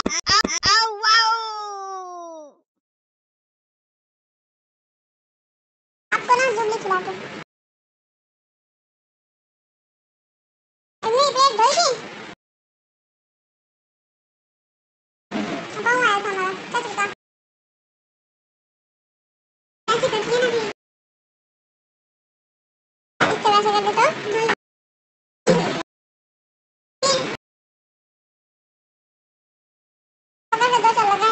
Wow! आपको ना जल्दी खिला दो। नहीं प्लेट धोई थी। पाँव आया था हमारा। क्या चलता? ऐसी करती है ना भी। इस तरह से कर दे तो पकड़ के दो चल लगा।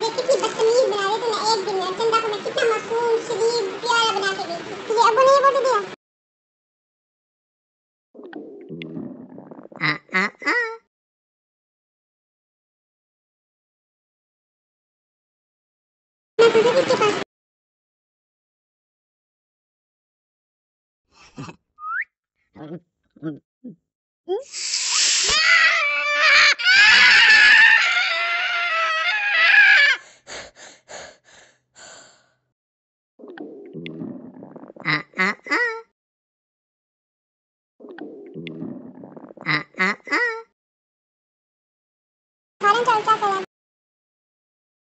देखी थी बदतमीज बना रही तूने एक दिन में। चंदा को मैं कितना मासूम शरीफ प्यारा बना के गई थी। तुझे अब नहीं बोल दिया। आ आ आ मैं तुझे किसके पास आ आ आ आ आ आ कारण चलता करा।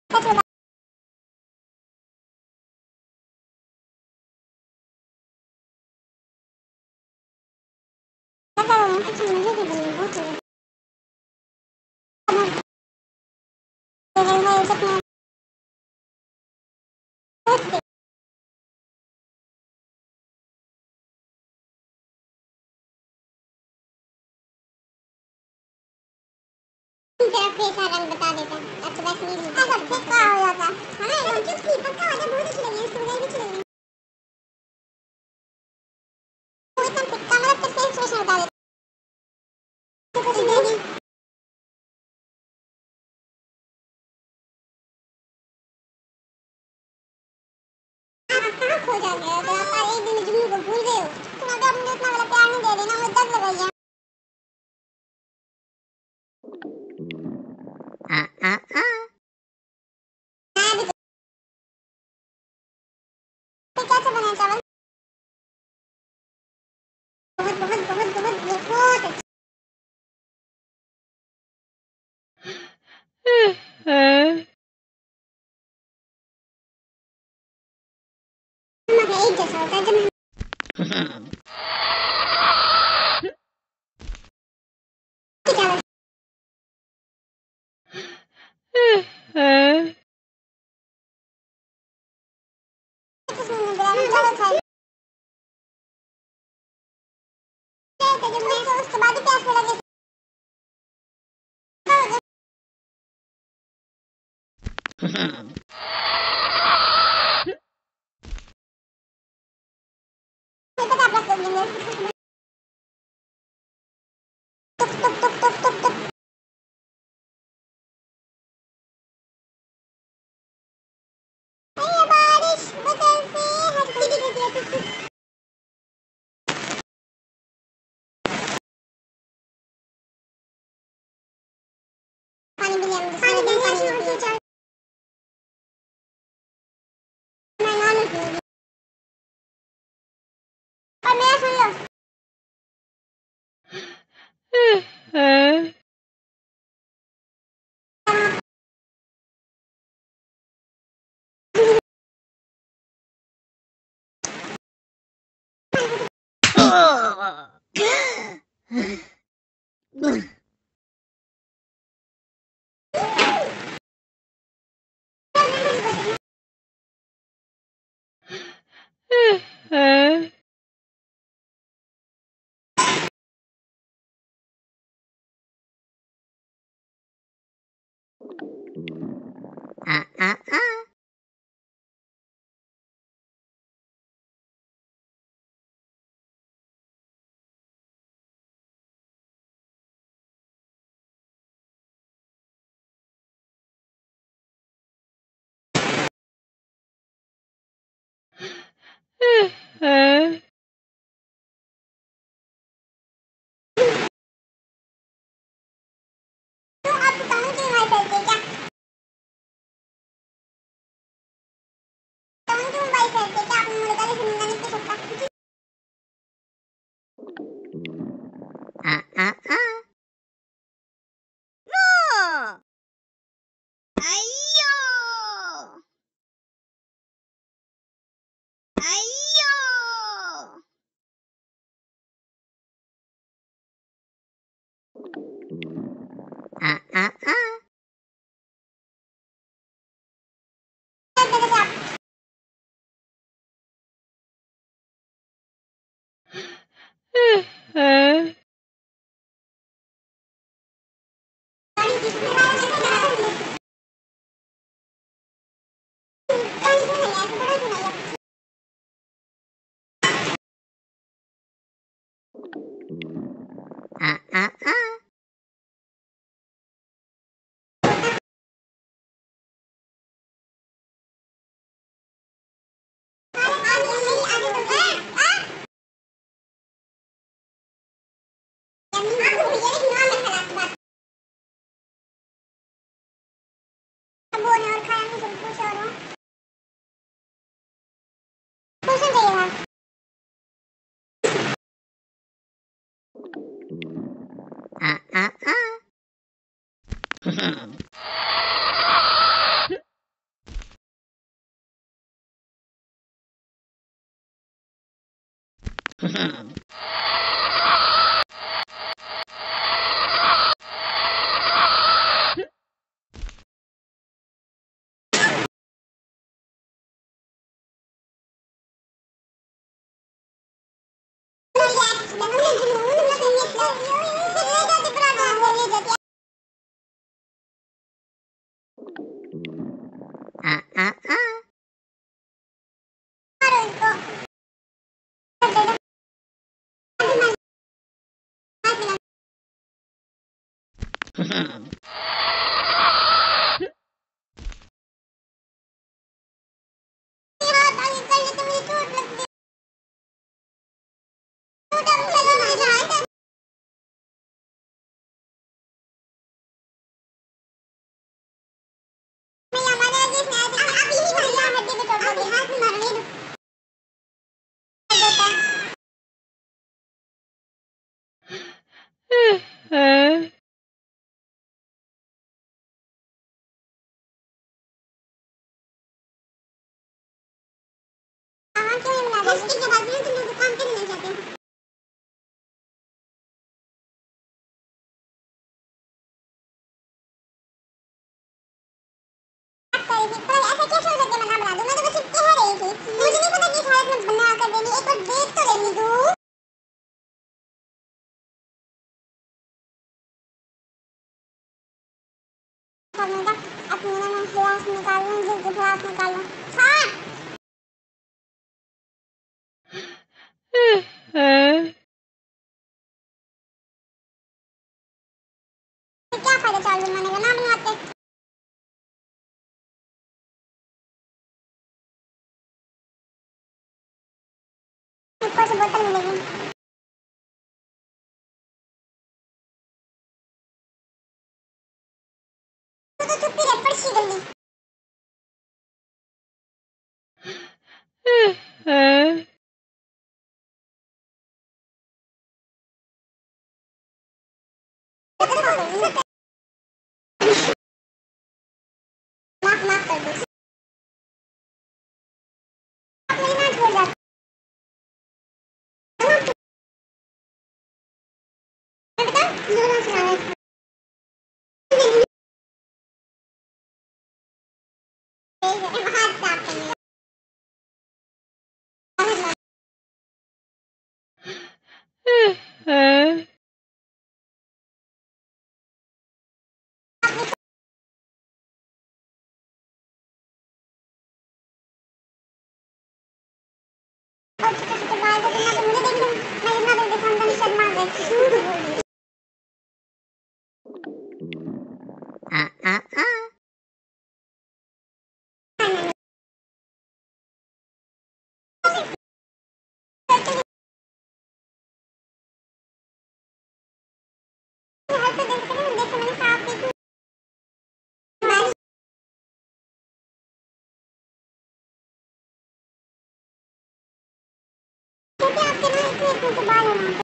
सच बता। अच्छा मुझे भी बोलिए बहुत है। सपना तेरा फेस का रंग बता देता। अब तो वैसे नहीं ऐसा फेस का हो जाता है ना। एकदम चुस्की पक्का हो जाए। बहुत अच्छी लगी इसको। मुझे भी अच्छी लगी। वो एकदम फिक्का मतलब तेरे फेस एक्सप्रेशन बता देता। कुछ नहीं आप कहाँ खो जाओगे? तो आप एक दिन जुगनू को भूल गए हो। तुम अगर मुझे उतना वाला प्यार नहीं दे रहे ना मुझे दर्द लगाइए। आ आ आ मैं भी तो कैसे बना चावल? बहुत बहुत बहुत बहुत बहुत अच्छा। नमक एक जैसा होता है जब चावल किसने बोला ना चावल खाए थे जब मैं तो उसके बाद ही प्यास लगे। मैं पता आप लोग टुक टुक टुक टुक टुक टुक। अरे बारिश बदलती हंसती दिखती है। पानी भी लिया मुझे सारे दिन पानी नहीं पिया। मैं नॉन पीऊंगी। और मेरा सुन लो। आ आ आ तो आप बताओ कि हमारे पैसे क्या रो अय्यो अय्यो क्या फायदा चावल बनाने का, ना बनाते ऊपर से बोतल मिलेगी। तो चुप्पी रह पड़ गली माफ माफ कर दो, मेरी ना छोड़ जाती है, बता जोर से सुना रहे हाथ साफ करने और छोटे छोटे बाल को ना तो मुझे देख लो, मैं जितना देख देखा उनका शर्मा गए। हर तो देख सकते देखो मैंने साफ देखी क्योंकि आपके ना इतने इतने से बाल हैं।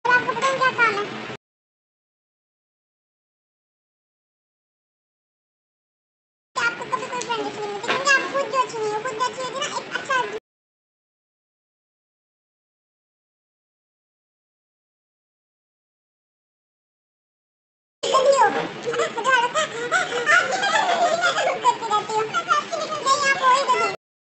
आपको बताऊं क्या काम है? कि आपको कभी कोई फ्रेंड अच्छी नहीं मिलती क्योंकि आप खुद जो अच्छी नहीं हो, खुद जो अच्छी होती ना एक अच्छा नहीं हो, जो हालत है आपकी करती रहती हो, नहीं आप वही तो आपके लिए करवा लिया तुम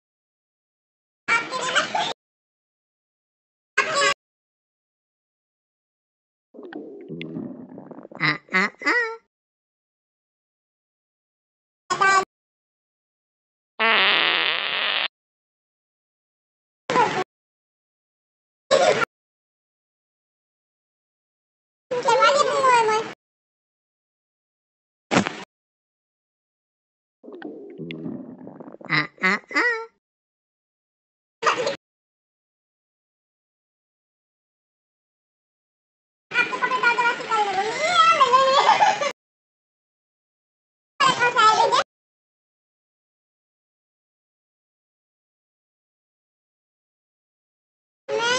मोए मोए आपको कपड़े डाल दवा सिखा दे कौन सा है बेटे? मैं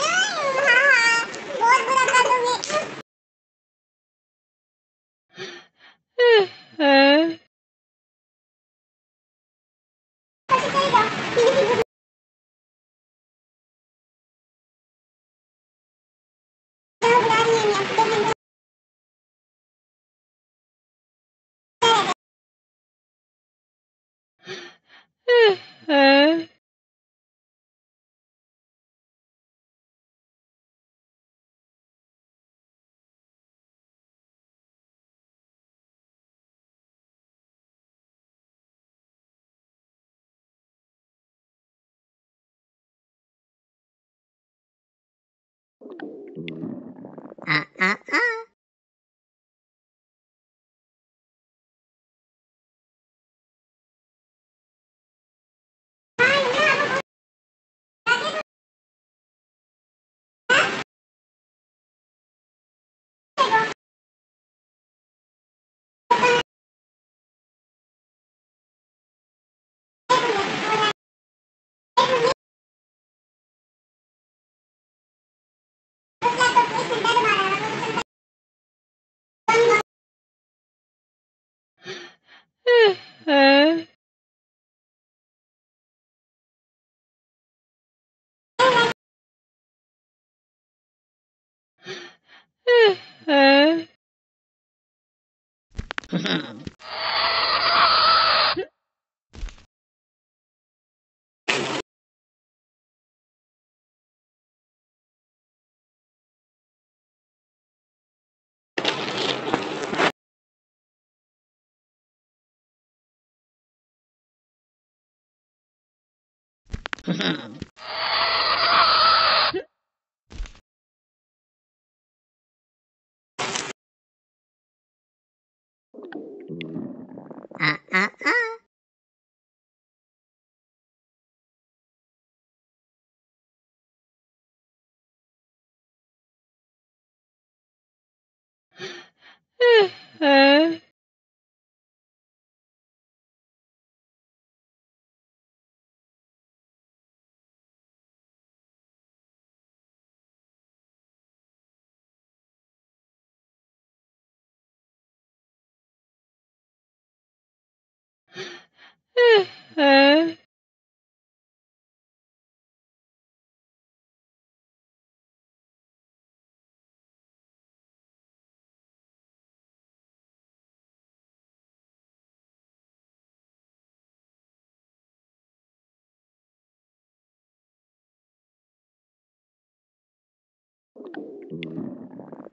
हाँ बहुत बुरा कर दूंगी कैसे करेगा? बुला रही है मैं 2 घंटे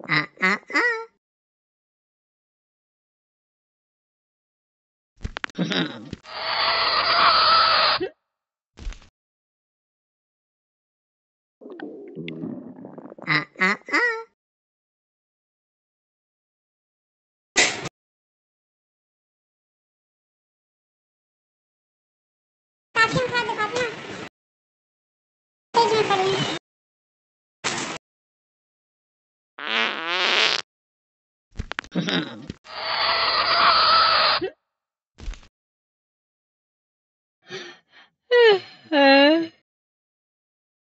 Ah, ah, ah. Ah, ah, ah. Calcium खाद दिखाते ना तेज में पड़ी Hmm.